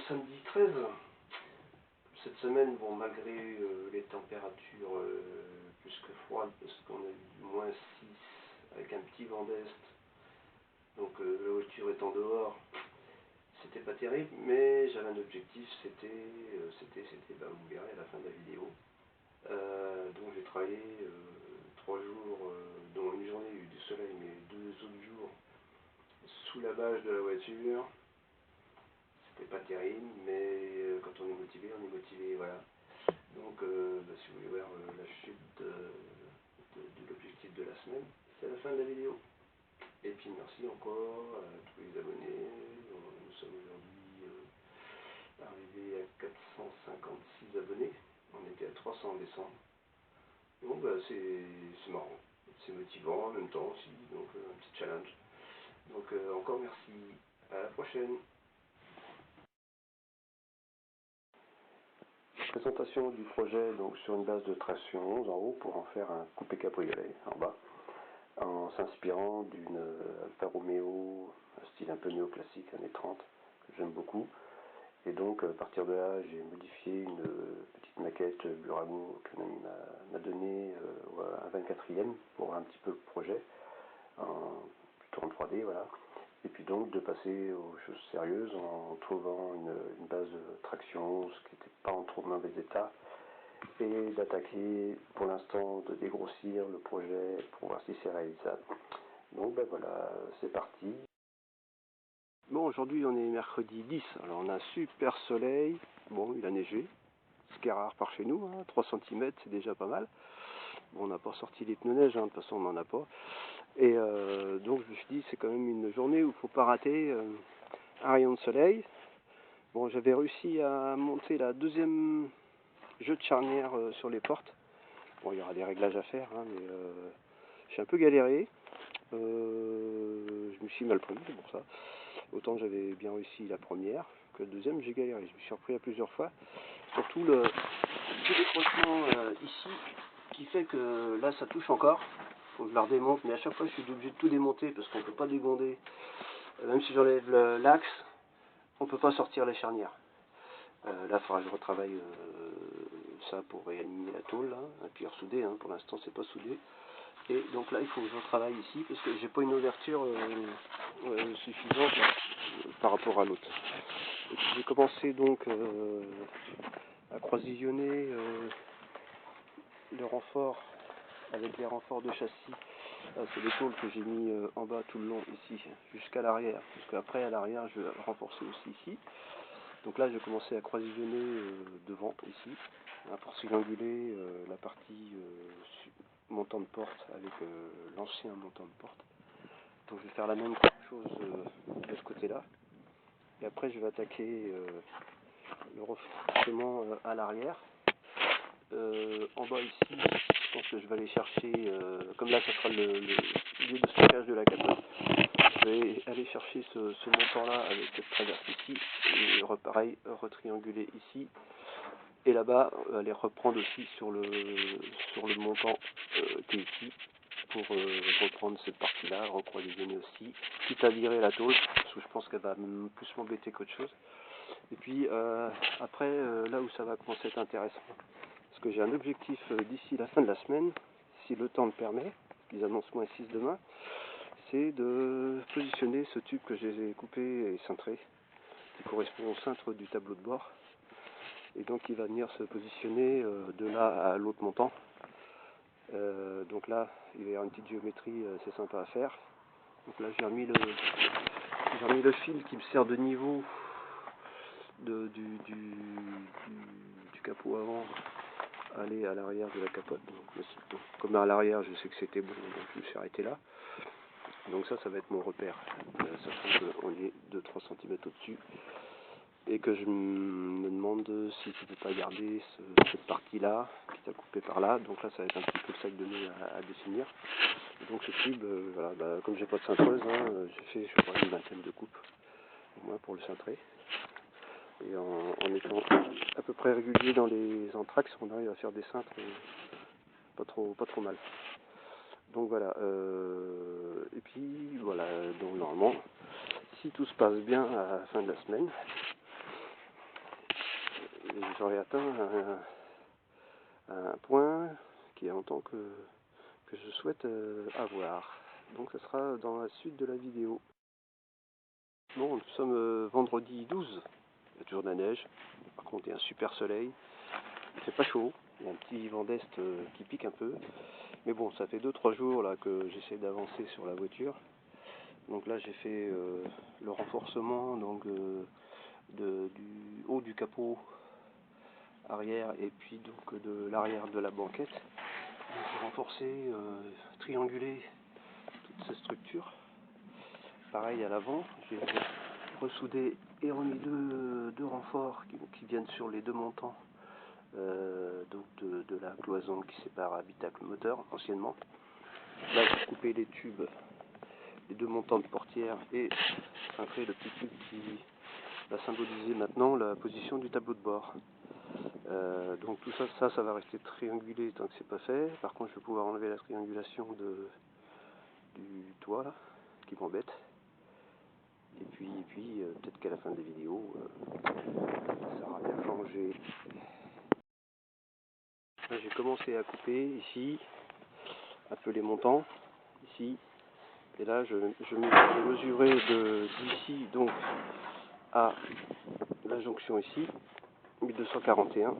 Samedi 13, cette semaine, bon, malgré les températures plus que froides, parce qu'on a eu -6 avec un petit vent d'est, donc la voiture étant dehors, c'était pas terrible, mais j'avais un objectif, c'était, vous verrez à la fin de la vidéo. Donc j'ai travaillé 3 jours, dont une journée il y a eu du soleil, mais 2 autres jours sous la bâche de la voiture. C'était pas terrible, mais quand on est motivé, voilà. Donc, si vous voulez voir la chute de l'objectif de la semaine, c'est la fin de la vidéo. Et puis merci encore à tous les abonnés. Nous sommes aujourd'hui arrivés à 456 abonnés. On était à 300 en décembre. Donc c'est marrant, c'est motivant en même temps aussi, donc un petit challenge. Donc encore merci, à la prochaine. Présentation du projet donc sur une base de traction 11 en haut pour en faire un coupé cabriolet en bas, en s'inspirant d'une Alfa Romeo, un style un peu néoclassique années 30 que j'aime beaucoup. Et donc à partir de là j'ai modifié une petite maquette Burago qu'un ami m'a donné un 24e pour voir un petit peu le projet, plutôt en 3D, voilà. Et puis donc de passer aux choses sérieuses en trouvant une base de traction, ce qui n'était pas en trop mauvais état, et d'attaquer pour l'instant, de dégrossir le projet pour voir si c'est réalisable. Donc ben voilà, c'est parti. Bon, aujourd'hui on est mercredi 10, alors on a un super soleil, bon il a neigé, ce qui est rare par chez nous, hein, 3 cm c'est déjà pas mal. Bon, on n'a pas sorti les pneus neige, hein, de toute façon on n'en a pas. Et donc je me suis dit c'est quand même une journée où il ne faut pas rater un rayon de soleil. Bon, j'avais réussi à monter la deuxième jeu de charnière sur les portes. Bon, il y aura des réglages à faire, hein, mais j'ai un peu galéré. Je me suis mal pris, c'est pour ça. Autant j'avais bien réussi la première que la deuxième, j'ai galéré. Je me suis repris à plusieurs fois. Surtout le décrochement ici, qui fait que là ça touche encore. Faut que je la redémonte, mais à chaque fois je suis obligé de tout démonter parce qu'on ne peut pas dégonder. Même si j'enlève l'axe, on ne peut pas sortir les charnières. Là, il faudra que je retravaille ça pour réaligner la tôle, là, et puis ressouder, hein. Pour l'instant c'est pas soudé. Et donc là il faut que je retravaille ici parce que j'ai pas une ouverture suffisante par rapport à l'autre. Et puis j'ai commencé donc à croisillonner le renfort avec les renforts de châssis. C'est les tôles que j'ai mis en bas tout le long ici jusqu'à l'arrière, parce qu'après à l'arrière je vais renforcer aussi ici. Donc là j'ai commencé à croisillonner devant ici, pour trianguler la partie montant de porte avec l'ancien montant de porte. Donc je vais faire la même chose de ce côté là. Et après je vais attaquer le renforcement à l'arrière. En bas ici, je pense que je vais aller chercher, comme là ça sera le lieu de stockage de la capote, je vais aller chercher ce montant là avec cette traverse ici, et pareil, retrianguler ici, et là-bas, aller reprendre aussi sur le montant qui est ici, pour reprendre cette partie-là, recroisillonner aussi, quitte à virer la tôle, parce que je pense qu'elle va plus m'embêter qu'autre chose. Et puis après, là où ça va commencer à être intéressant, parce que j'ai un objectif d'ici la fin de la semaine, si le temps le permet, qu'ils annoncent -6 demain, c'est de positionner ce tube que j'ai coupé et cintré, qui correspond au cintre du tableau de bord. Et donc il va venir se positionner de là à l'autre montant. Donc là, il va y avoir une petite géométrie assez sympa à faire. Donc là, j'ai remis le fil qui me sert de niveau du capot avant, aller à l'arrière de la capote. Donc, comme à l'arrière, je sais que c'était bon, donc je me suis arrêté là. Donc ça va être mon repère, sachant qu'on est 2-3 cm au-dessus. Et que je me demande si je ne peux pas garder cette partie-là, qui t'a coupé par là. Donc là, ça va être un petit peu le sac de nœuds à définir. Et donc ce tube, voilà, comme j'ai pas de cintreuse, hein, j'ai fait, je crois, une vingtaine de coupes, au moins pour le cintrer. Et en étant à peu près régulier dans les entraxes, on arrive à faire des cintres pas trop mal. Donc voilà, et puis voilà, donc normalement, si tout se passe bien à la fin de la semaine, j'aurai atteint un point qui est en tant que je souhaite avoir. Donc ça sera dans la suite de la vidéo. Bon, nous sommes vendredi 12, il y a toujours de la neige, par contre il y a un super soleil, il fait pas chaud, il y a un petit vent d'est qui pique un peu, mais bon, ça fait 2-3 jours là que j'essaie d'avancer sur la voiture. Donc là j'ai fait le renforcement donc, du haut du capot arrière et puis donc de l'arrière de la banquette. J'ai renforcé, triangulé toute cette structure. Pareil à l'avant, j'ai ressoudé et remis deux renforts qui viennent sur les deux montants donc de la cloison qui sépare habitacle moteur anciennement. Là j'ai coupé les tubes, les deux montants de portière et cintré le petit tube qui va symboliser maintenant la position du tableau de bord. Donc tout ça, ça va rester triangulé tant que c'est pas fait. Par contre je vais pouvoir enlever la triangulation du toit là, qui m'embête. Et puis peut-être qu'à la fin des vidéos, ça aura bien changé. Là, j'ai commencé à couper ici, un peu les montants, ici. Et là, je mesurer d'ici donc à la jonction ici, 1241. De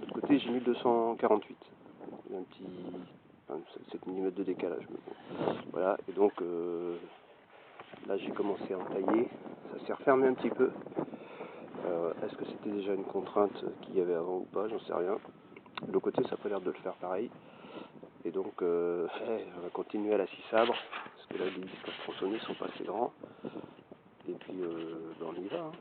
l'autre côté, j'ai 1248. Il y a un petit 7 mm de décalage. Voilà, et donc là, j'ai commencé à entailler. Ça s'est refermé un petit peu. Est-ce que c'était déjà une contrainte qu'il y avait avant ou pas? J'en sais rien. De l'autre côté, ça n'a pas l'air de le faire pareil. Et donc, on va continuer à la scie sabre, parce que là, les disques à tronçonner sont pas assez grands. Et puis, ben, on y va. Hein.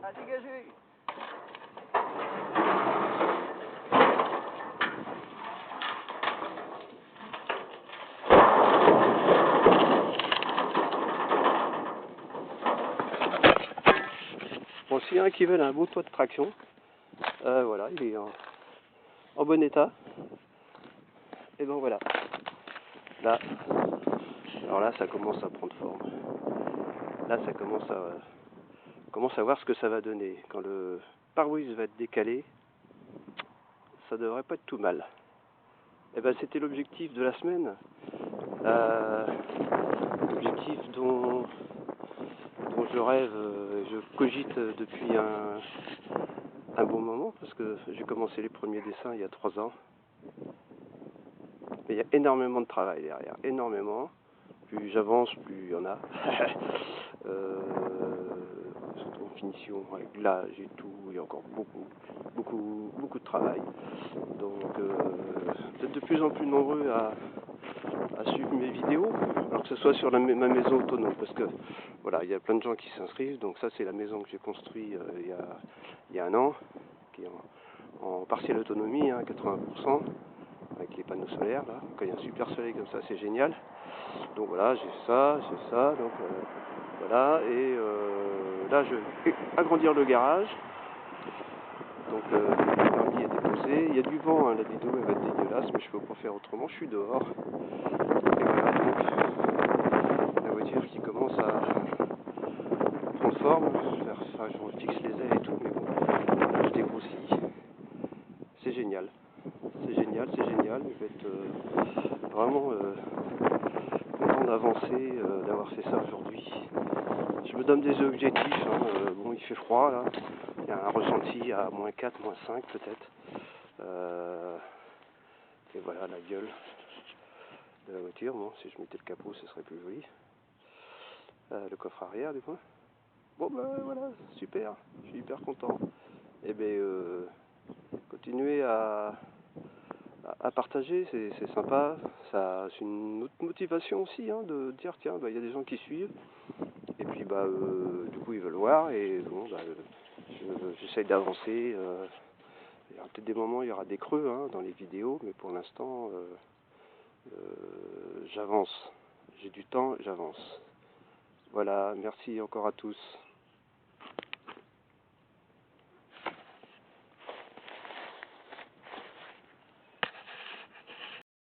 À dégager. Bon, s'il y en a qui veulent un beau toit de traction, voilà, il est en bon état. Et donc voilà. Là, alors là, ça commence à prendre forme. Là, ça commence à voir ce que ça va donner. Quand le pare-brise va être décalé, ça devrait pas être tout mal. Et ben, c'était l'objectif de la semaine. L'objectif dont je rêve, je cogite depuis un bon moment parce que j'ai commencé les premiers dessins il y a 3 ans. Mais il y a énormément de travail derrière, énormément. Plus j'avance, plus il y en a. Surtout en finition, réglage et tout, il y a encore beaucoup de travail. Donc vous êtes de plus en plus nombreux à suivre mes vidéos, alors que ce soit sur ma maison autonome, parce que voilà, il y a plein de gens qui s'inscrivent. Donc ça, c'est la maison que j'ai construite il y a un an, qui est en partielle autonomie, 80%, avec les panneaux solaires là. Quand il y a un super soleil comme ça, c'est génial. Donc voilà, j'ai ça, donc voilà, et là je vais agrandir le garage. Donc le permis est déposé. Il y a du vent, la vidéo elle va être dégueulasse, mais je peux pas faire autrement, je suis dehors. Et voilà, donc la voiture qui commence à prendre forme. Je fixe les ailes et tout, mais bon, je dégrossis. C'est génial. C'est génial, c'est génial. Je vais être vraiment content d'avancer, d'avoir fait ça aujourd'hui. Je me donne des objectifs. Bon, il fait froid là. Il y a un ressenti à -4, -5 peut-être. Et voilà la gueule de la voiture. Bon, si je mettais le capot, ce serait plus joli. Le coffre arrière, du coup. Bon, ben voilà, super. Je suis hyper content. Et bien, continuez à partager, c'est sympa. C'est une autre motivation aussi, de dire tiens, il y a des gens qui suivent. Et puis du coup ils veulent voir et bon j'essaye d'avancer. Il y aura peut-être des moments, il y aura des creux dans les vidéos, mais pour l'instant j'avance. J'ai du temps, j'avance. Voilà, merci encore à tous.